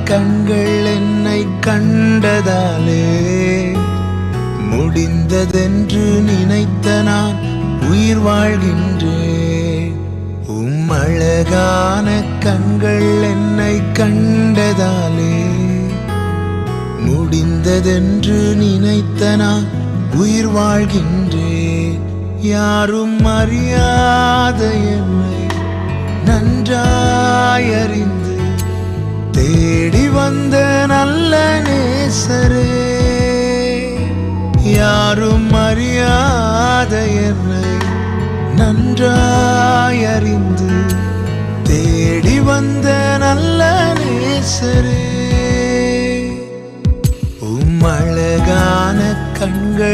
கண்கள் என்னை கண்டதாலே முடிந்ததென்று நினைத்த நான் உயிர் வாழ்கின்றேன். அழகான கண்கள் என்னை கண்டதாலே முடிந்ததென்று நினைத்த நான் உயிர் வாழ்கின்றேன். யாரும் அறியாத என்னை நன்றாயறிந்து தேடி வந்த நல்ல நேசரே, யாரும் அறியாத என்னை நன்றாயறிந்து தேடி வந்த நல்ல நேசரே, அழகான கண்கள்